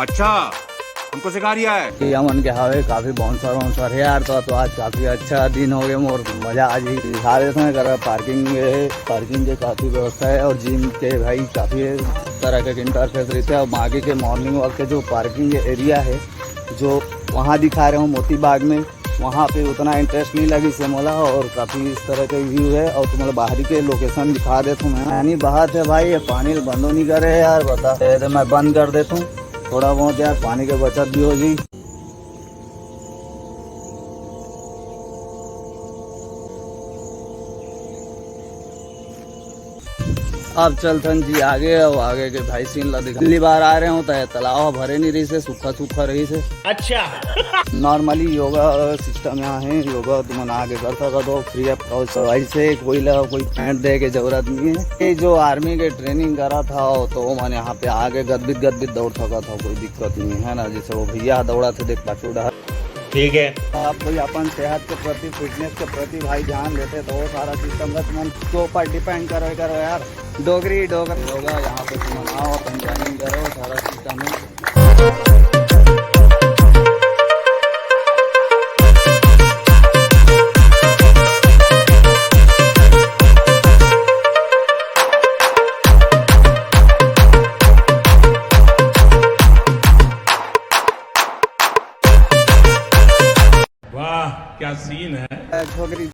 अच्छा हमको सिखा रिया है कि मन के हवे काफी बाउंसर है यार। तो आज काफी अच्छा दिन हो गया मोर, मजा आज ही दिखा देते हैं। कर पार्किंग के काफी व्यवस्था है और जिम के भाई काफी तरह के इंटरफेस रहते हैं। और आगे के मॉर्निंग वॉक के जो पार्किंग एरिया है जो वहाँ दिखा रहे हूँ मोती बाग में, वहाँ पे उतना इंटरेस्ट नहीं लगी से मोला। और काफी इस तरह का व्यू है। और तुम्हारा बाहरी के लोकेशन दिखा देता हूँ मैं। पानी बहात है भाई, ये पानी बंद नहीं करे यार, बता तो मैं बंद कर देता हूँ थोड़ा बहुत यार, पानी की बचत भी हो जी। अब चलथन जी आगे। और आगे के भाई सीन ला दिखा। पहली बार आ रहे हो तो तालाब भरे नहीं रही से, सूखा रही से। अच्छा नॉर्मली योगा सिस्टम यहाँ है। योगा तुम आगे कर सकते हो फ्री ऑफ कॉस्ट से। कोई पैंट दे के जरूरत नहीं है। ये जो आर्मी के ट्रेनिंग करा था तो मैंने यहाँ पे आगे गदबिद दौड़ सका था, कोई दिक्कत नहीं है ना। जैसे वो भैया दौड़ा थे देख पाचूड़ा, ठीक है। आप कोई अपन सेहत के प्रति फिटनेस के प्रति भाई ध्यान देते तो वो सारा सिस्टम का तुम तो ऊपर डिपेंड करो यार। डोगरी योगा यहाँ पे तुम आओ, अपन ज्वाइनिंग करो, सारा सिस्टम है। वाह क्या सीन है। छोकरी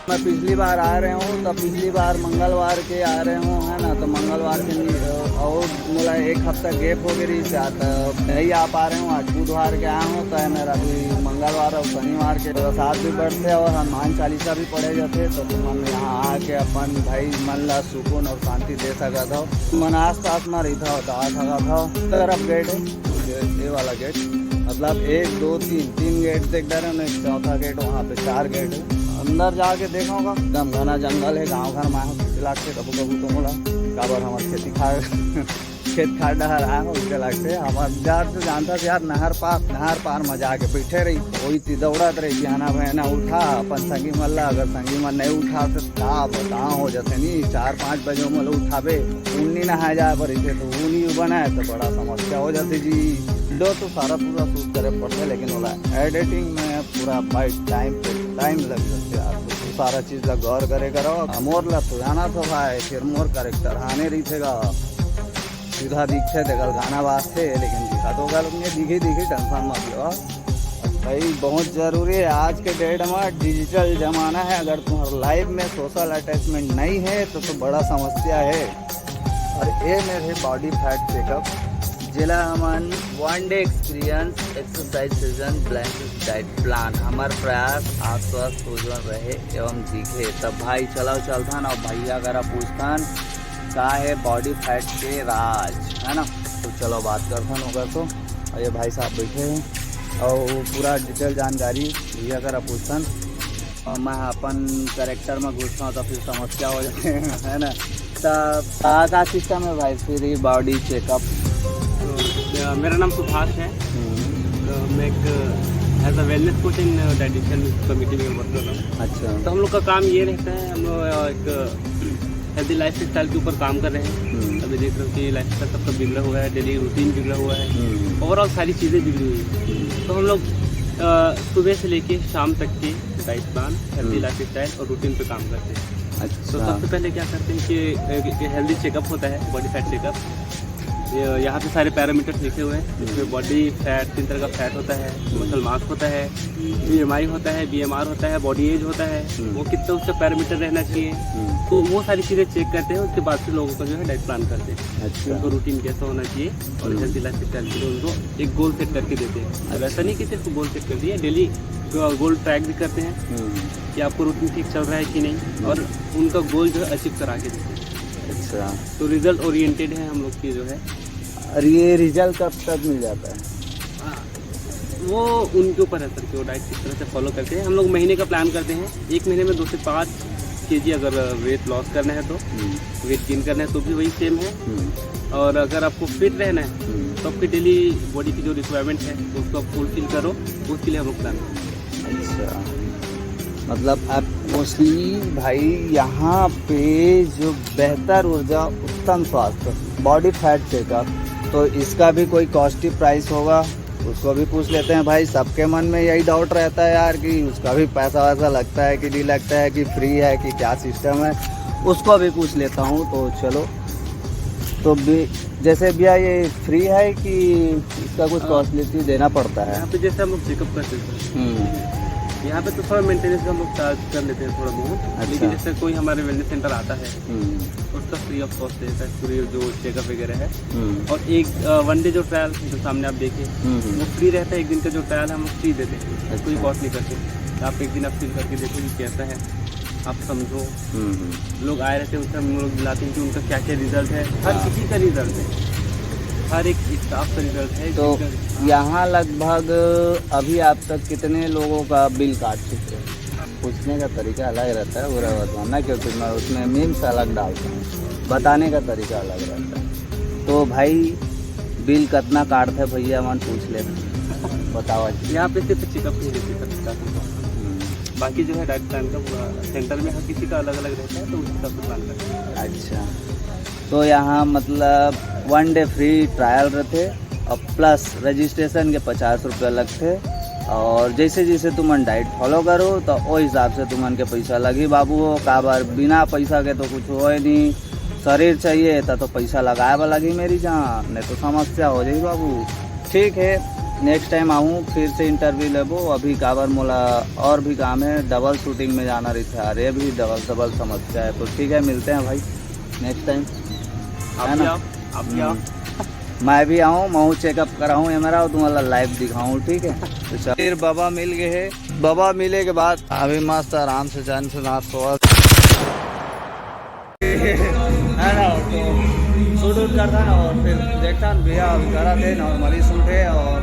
मैं पिछली बार आ रहे हूँ तो पिछली बार मंगलवार के आ रहे हूँ है ना। तो मंगलवार के और मेरा एक हफ्ता गैप हो गई से आता नहीं आ पा रहे हूँ। आज बुधवार के आया हूँ तो है मेरा भी मंगलवार और शनिवार के प्रसाद भी बढ़ते और हनुमान चालीसा भी पढ़े जाते। तो मन यहाँ आके अपन भाई मन ला सुकून और शांति दे सका था। मन आस पास में रहता हो तो आ सका था। तरफ गेट है ये वाला गेट, मतलब 1 2 3 गेट देख दे रहे हैं। चौथा गेट वहाँ पे 4 गेट है। अंदर जाके देखोगा एकदम घना जंगल है। गांव घर में लागते कबू तो बोला काबर हमारे खेत खाड़ डहर आए हो उसके लगते हमारे जार से जानता था यार। नहर पार में जाके बैठे रही वही थी दौड़त रही बहना बहना उठा अपन संगी मल्ला। अगर संगी मन नहीं उठा तो था बताओ हो जाते नहीं 4-5 बजे मतलब उठावे उन्नी नहा जाए पर इसे तो ऊनी बनाए तो बड़ा समस्या हो जाती जी। वीडियो तो सारा पूरा शूट करे पड़ते लेकिन बोला एडिटिंग में पूरा भाई टाइम लग सकते है आपको। तो सारा चीज का गौर करे करो। मोर ला तो जाना तो भाई फिर मोर करेक्टर आने रही थे सीधा दिखे थे कल गाना वास्ते लेकिन दिखा तो गल दिखी टेंशन मत लो भाई। बहुत जरूरी है आज के डेट में, डिजिटल जमाना है। अगर तुम्हारा लाइफ में सोशल अटैचमेंट नहीं है तो बड़ा समस्या है। और ये मेरे बॉडी फैट चेकअप जिला अमन 1 day experience exercise season blank diet plan. हमार प्रयास आप स्वस्थ भोजन रहे एवं दिखे। तब भाई चलाओ चलता ना भैया अगर पूछतान का है बॉडी फैट के राज है ना। तो चलो बात करता हूँ अगर तो। और ये भाई साहब बैठे हैं और पूरा डिटेल जानकारी भैया अगर पूछतान और मैं अपन करेक्टर में घुसता हूँ तो फिर समस्या हो जाए है ना। तो का सिस्टम है भाई फिर बॉडी चेकअप। मेरा नाम सुभाष है। तो मैं एक as a wellness coach in dietitian committee में वर्क कर रहा हूँ। अच्छा। तो हम लोग का काम ये रहता है, हम लोग एक हेल्दी लाइफ स्टाइल के ऊपर काम कर रहे हैं। अभी देख रहे हो कि लाइफ स्टाइल सबका बिगड़ा हुआ है, डेली रूटीन बिगड़ा हुआ है, ओवरऑल सारी चीज़ें बिगड़ी हुई हैं। तो हम लोग सुबह से लेके शाम तक के diet plan, healthy life style और रूटीन पे काम करते हैं। अच्छा। तो सबसे पहले क्या करते हैं कि हेल्दी चेकअप होता है, बॉडी फैट चेकअप। यहाँ पे सारे पैरामीटर्स लिखे हुए हैं, इसमें बॉडी फैट, 3 तरह का फैट होता है, मसल मास होता है, BMI होता है, BMR होता है, बॉडी एज होता है, वो कितना उसका पैरामीटर रहना चाहिए। तो वो सारी चीज़ें चेक करते हैं, उसके बाद से लोगों का जो है डाइट प्लान करते हैं। अच्छा। उनको रूटीन कैसा होना चाहिए और हेल्दी लाइफ स्टाइल के लिए उनको एक गोल सेट करके देते हैं। अब ऐसा नहीं कि सिर्फ गोल सेट कर दिया, डेली गोल ट्रैक भी करते हैं कि आपको रूटीन ठीक चल रहा है कि नहीं, और उनका गोल जो है अचीव करा के देते हैं। अच्छा। तो रिजल्ट ओरिएंटेड है हम लोग की जो है। और ये रिजल्ट कब तक मिल जाता है? वो उनके ऊपर है सर कि वो डाइट किस तरह से फॉलो करते हैं। हम लोग महीने का प्लान करते हैं, 1 महीने में 2 से 5 kg अगर वेट लॉस करना है तो, वेट गेन करना है तो भी वही सेम है। और अगर आपको फिट रहना है तो आपकी डेली बॉडी की जो रिक्वायरमेंट है उसको आप फुलफिल करो, उसके लिए हम लोग प्लान करते हैं। अच्छा। मतलब आप मोस्टली भाई यहाँ पे जो बेहतर ऊर्जा, उत्तम स्वास्थ्य, बॉडी फैट चेकअप, तो इसका भी कोई कॉस्टली प्राइस होगा, उसको भी पूछ लेते हैं भाई। सबके मन में यही डाउट रहता है यार कि उसका भी पैसा वैसा लगता है कि नहीं लगता है, कि फ्री है कि क्या सिस्टम है, उसको भी पूछ लेता हूँ। तो चलो, तो भी जैसे भैया ये फ्री है कि इसका कुछ कॉस्टली देना पड़ता है? यहाँ पे जैसे हम लोग चेकअप करते हैं, यहाँ पे तो थोड़ा मेंटेनेंस हम लोग चार्ज कर लेते हैं थोड़ा बहुत। अच्छा। लेकिन जैसे कोई हमारे वेलनेस सेंटर आता है तो उसका फ्री ऑफ कॉस्ट रहता है, पूरी जो चेकअप वगैरह है। और एक 1 डे जो ट्रायल जो सामने आप देखे वो फ्री रहता है। 1 दिन का जो ट्रायल हम लोग फ्री देते हैं, कोई कॉस्ट नहीं करते। आप 1 दिन आप फील करके देखो कि कैसा है, आप समझो। लोग आए रहते हैं, उससे हम लोग दिलाते हैं कि उनका क्या क्या रिजल्ट है। हर किसी का रिजल्ट है, हर एक स्टाफ का रिजल्ट है। तो यहाँ लगभग अभी आप तक कितने लोगों का बिल काट चुके हैं? पूछने का तरीका अलग रहता है, बुरा बताना, क्योंकि मैं उसमें मीम्स अलग डालता हूँ, बताने का तरीका अलग रहता है। तो भाई बिल कितना काटते भैया, मन पूछ लेते, बताओ। यहाँ पे सिर्फ चेकअप नहीं देते सर, बाकी जो है डाइट प्लान का पूरा सेंटर में हर किसी का अलग अलग रहता है, तो उस हिसाब से प्लान करते हैं। अच्छा। तो यहाँ मतलब 1 डे फ्री ट्रायल रहते और प्लस रजिस्ट्रेशन के 50 रुपये लगते, और जैसे जैसे तुमन डाइट फॉलो करो तो वो हिसाब से तुमन के पैसा लगी बाबू। हो का बार बिना पैसा के तो कुछ हो नहीं, शरीर चाहिए तो पैसा लगाए वाला लगी मेरी जान, नहीं तो समस्या हो जाए बाबू। ठीक है, नेक्स्ट टाइम आऊँ फिर से इंटरव्यू लेबो। अभी का बार मोला और भी काम है, डबल शूटिंग में जाना रही था, अरे भी डबल समस्या है। तो ठीक है, मिलते हैं भाई नेक्स्ट टाइम, है ना? आप भी आओ। मैं भी आऊँ, मैं चेकअप कराऊँ ये मेरा, और तुम्हारा लाइव दिखाऊँ, ठीक है? तो फिर बाबा मिल गए है। बाबा मिले के बाद अभी मस्त आराम से जान से नाच सोआ है ना। तो शूट वूट करता ना, और फिर देखता ना भैया करा थे नॉर्मली शूट है। और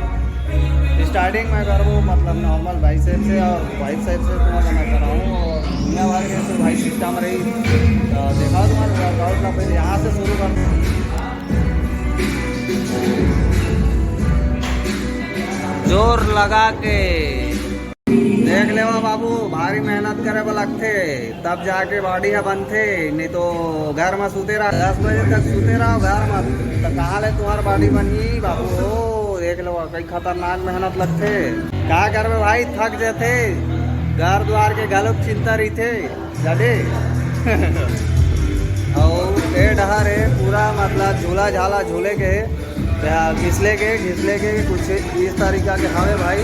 स्टार्टिंग में करूँ मतलब नॉर्मल भाई साइड से, और भाई साइड से तुम्हारा मैं कराऊँ, और दुनिया भर के तो भाई सिस्टम रही। देखा तुम्हारा वर्कआउट का पहले यहाँ से शुरू कर, जोर लगा के देख ले बाबू। भारी मेहनत करे वो लगते तब जाके बॉडी है बनते, नहीं तो घर में सूते रहा 10 बजे तक सूते रहो घर में, तो कहाँ ले तुम्हारी बॉडी बनी बाबू? हो देख लो, कई खतरनाक मेहनत लगते। क्या करवे भाई, थक जाते, घर द्वार के गलत चिंता रही थे जादे। और ए डहर है पूरा मतलब झूला झाला झूले के घिसले के कुछ इस तरीका के हवे भाई।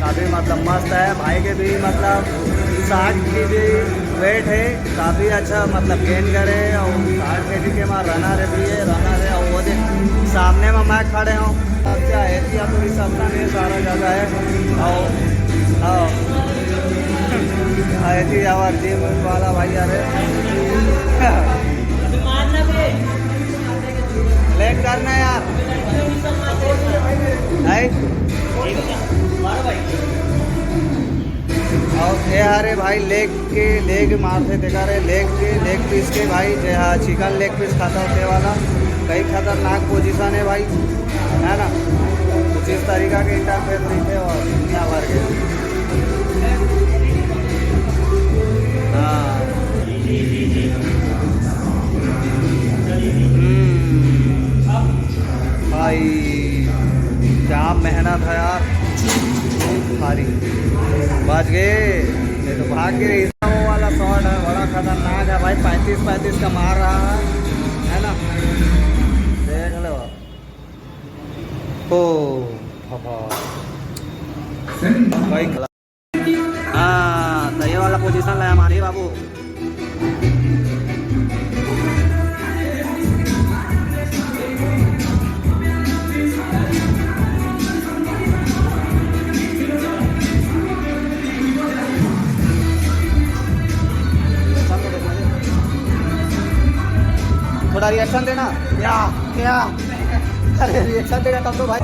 काफ़ी मतलब मस्त है भाई के भी, मतलब 60 kg वेट है, काफ़ी अच्छा मतलब गेन करे। और 60 kg के मार रनर है भी है, रनर है। और वो देख सामने में मैं खड़े हूँ, क्या है कि पूरी सपना नहीं सारा जगह है। और ऐसी आवाज जिम वाला भाई अरे लेट करना यार है। और ये हरे भाई लेग मारते देखा रहे, लेग पीस के भाई, जे हाँ चिकन लेग पीस खाता होते वाला, कई खतरनाक पोजीशन है भाई, है ना। कुछ इस तरीका के इंटरफेस नहीं थे और दुनिया भर क्या मेहनत है यार, भारी। बच गए, ये तो भाग गए। वो वाला शॉट है बड़ा खतरनाक है भाई, 35-35 का मार रहा है ना, देख लो। ओ भाई, हाँ तो ये वाला पोजीशन है हमारी बाबू। थोड़ा रिएक्शन देना, क्या अरे रिएक्शन देगा तब तो भाई।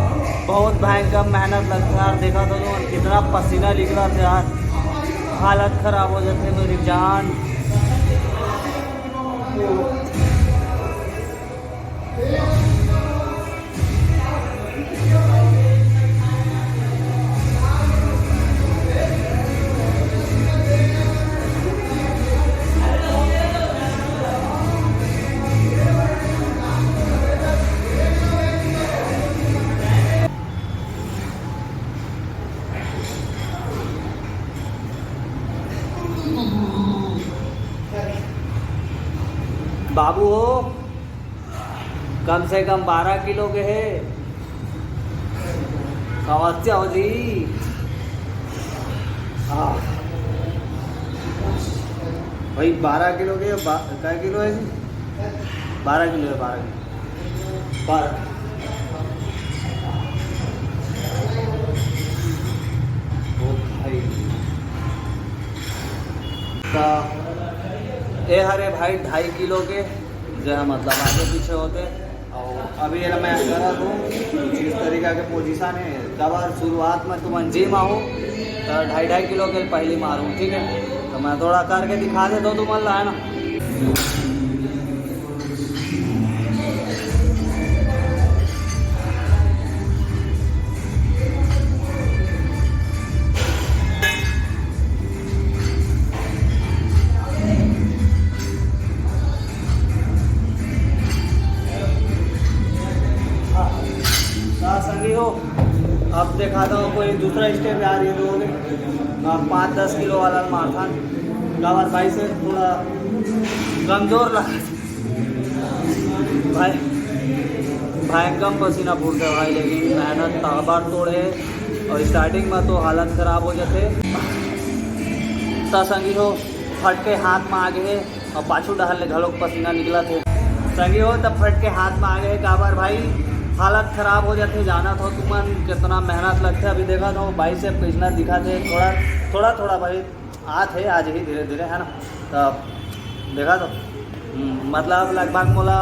बहुत भयंकर मेहनत लगता है, देखा तो कितना पसीना निकला था यार, हालत खराब हो जाती है मेरी जान। बाबू हो कम से कम 12 किलो के है, समस्या हो जी। भाई 12 किलो के, क्या किलो है जी? 12 किलो है, 12 किलो, 12। ओ भाई तो ये हरे भाई 2.5 किलो के जो है, मतलब आगे पीछे होते। और अभी मैं करा दूँ जिस तरीका के पोजीशन है, कबर शुरुआत में तुम जिम आओ तो 2.5 किलो के पहली मारूँ, ठीक है? तो मैं थोड़ा करके दिखा दे दो तुम, है ना। संगी हो, अब दिखाता हूँ कोई दूसरा स्टेप यार। ये लोग 5-10 किलो वाला मारथन गावर भाई से थोड़ा कमजोर लगा भाई, भयंकर पसीना फूटते भाई, लेकिन मेहनत ताबार तोड़े और स्टार्टिंग में तो हालत ख़राब हो जाते। तो संगी हो फट के हाथ में आ गए और पाछू डाल घलोक पसीना निकला थे। संगी हो तब फट के हाथ में आ गए गावर भाई, हालत ख़राब हो जाते। जाना था तुमन कितना मेहनत लगते। अभी देखा था भाई से पिछला दिखा थे, थोड़ा भाई आते आज ही धीरे धीरे, है ना। तो देखा तो मतलब लगभग मोला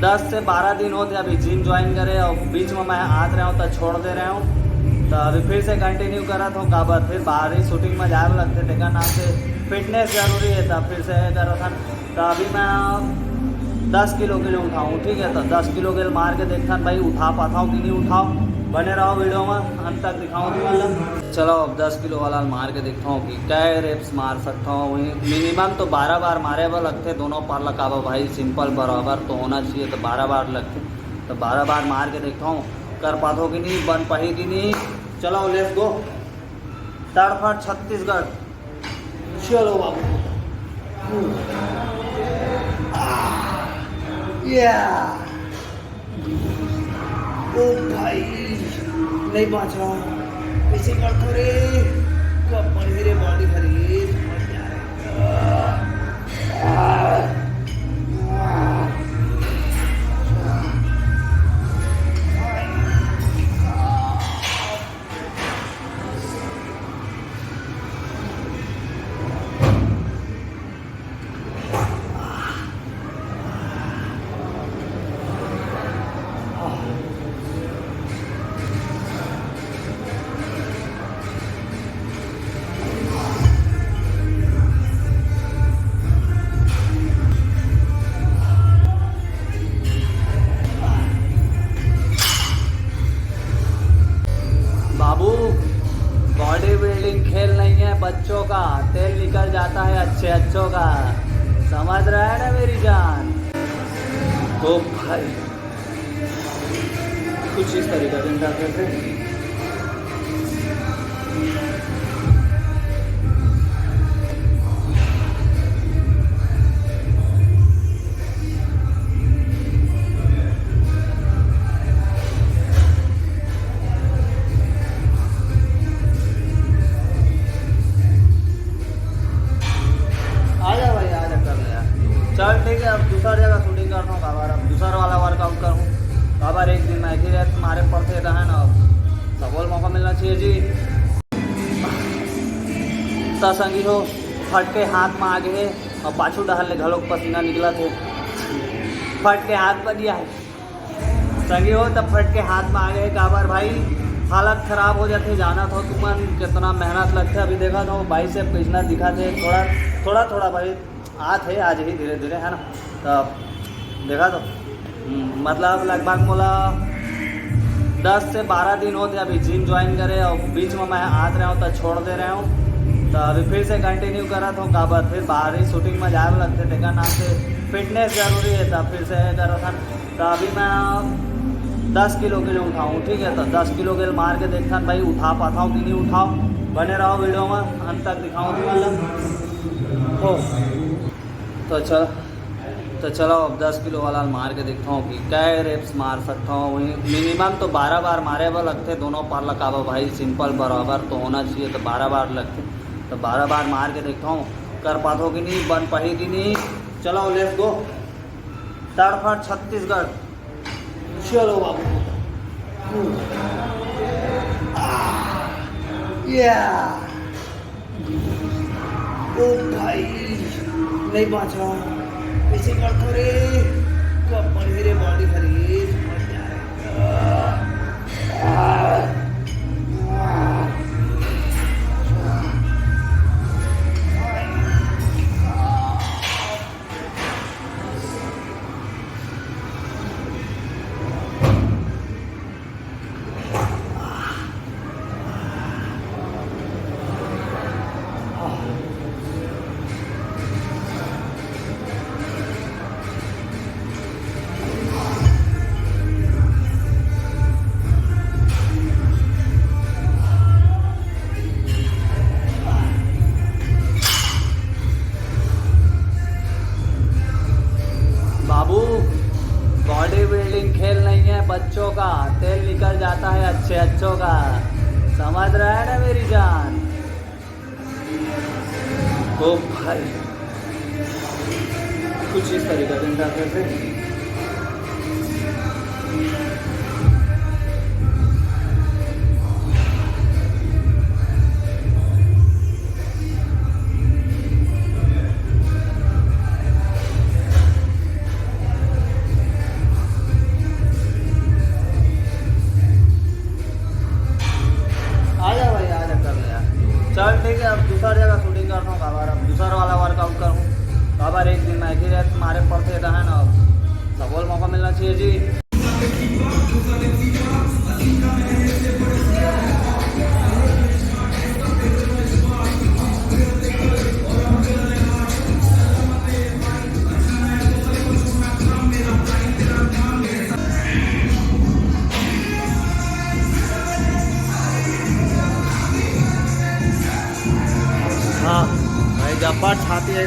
10 से 12 दिन होते अभी जिम ज्वाइन करे, और बीच में मैं आते रहा हूँ तो छोड़ दे रहा हूँ। तो अभी फिर से कंटिन्यू करा था काबर, फिर बाहर ही शूटिंग में जाए लगते थे, नाम से फिटनेस जरूरी है, तब फिर से करा था। तो अभी मैं 10 किलो के लिए उठाऊँ, ठीक है? तो 10 किलो के मार के देखता भाई उठा पाता हूँ कि नहीं उठाऊँ। बने रहो वीडियो में, अंत तक दिखाऊँ तुम्हारा। चलो अब 10 किलो वाला मार के देखता हूँ कि क्या रेप्स मार सकता हूँ। मिनिमम तो 12 बार मारे हुआ लगते, दोनों पार लगावा भाई, सिंपल बराबर तो होना चाहिए, तो 12 बार लगते। तो 12 बार मार के देखता हूँ कर पाता कि नहीं, बन पाई कि नहीं। चलो लेट्स गो, तड़फड़ छत्तीसगढ़, चलो बाबू। ओ भाई नहीं बाचा, ऐसे करते रे कब बढ़ी रे बॉडी खरीद। बॉडी बिल्डिंग खेल नहीं है बच्चों का, तेल निकल जाता है अच्छों का, समझ रहा है ना मेरी जान। तो भाई कुछ इस तरीके से इंटरफेस है। चल ठीक है, अब दूसरा जगह शूटिंग करता हूँ बाबर, अब दूसरा वाला वर्कआउट करूँ बाबर। एक दिन मैं ही रहते तुम्हारे पड़ते रहे ना, सबोल मौका मिलना चाहिए जी। संगी हो फट के हाथ में आ गए और पाछू डहल घलोक पसीना निकला थे, फट के हाथ में दिया है संगी हो, तब फट के हाथ में आ गए काबर भाई। हालत खराब हो जाते, जाना था तुमन कितना मेहनत लगते। अभी देखा था भाई से पिछना दिखा थे, थोड़ा भाई आते आज ही धीरे धीरे है ना। तो देखा तो मतलब लगभग मोला 10 से 12 दिन होते अभी जिम ज्वाइन करे, और बीच में मैं आते रहा हूँ तो छोड़ दे रहा हूँ। तो अभी फिर से कंटिन्यू करा था काबर, फिर बाहर ही शूटिंग में जाए लगते टेका नाम से फिटनेस जरूरी है, तब फिर से करा था। तो अभी मैं 10 किलो के लिए उठाऊँ, ठीक है। तो 10 किलो के लिए मार के देखता भाई उठा पाता हूँ कि नहीं उठाओ। बने रहो वीडियो में, अंत तक दिखाऊँ तुम्हारा हो। तो चलो अब 10 किलो वाला मार के देखता हूँ कि क्या रेप्स मार सकता हूँ। वहीं मिनिमम तो 12 बार मारे हुआ लगते, दोनों पार लगावा भाई, सिंपल बराबर तो होना चाहिए। तो 12 बार लगते, तो 12 बार मार के देखता हूँ कर पाता हो कि नहीं, बन पाही कि नहीं। चलो लेट्स गो, तड़फड़ छत्तीसगढ़, चलो बाबू। ओ भाई नहीं बाचा, कैसे करते रे, कब बढ़े रे बॉडी खरीद। बॉडी बिल्डिंग खेल नहीं है बच्चों का, तेल निकल जाता है अच्छों का, समझ रहा है ना मेरी जान। ओ भाई कुछ इस तरीके से इंटरफेस है। चल ठीक है, अब दूसरा जगह शूटिंग करता हूँ बाबर, अब दूसरा वाला वर्कआउट करूँ बाबर। एक दिन मैं ही रहते तुम्हारे पड़ते रहे ना, सबोल मौका मिलना चाहिए जी। हाँ भाई जब्बर छाती है,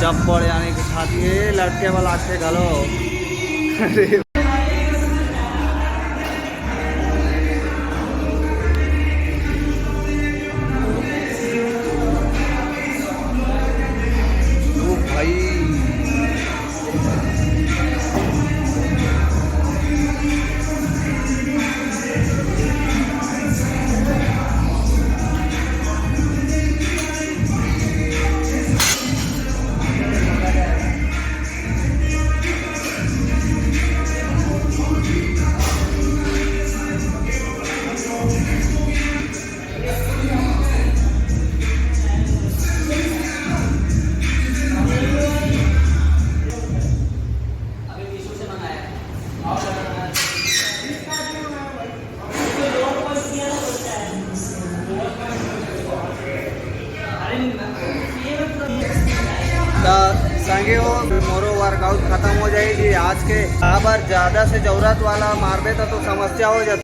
जब्बर यानी कि छाती है, लड़के वाला के घलो। ओ भाई संगे हो मोरो वर्कआउट खत्म हो जाएगी आज के। अगर ज्यादा से जरूरत वाला मारबे तो समस्या हो जाता।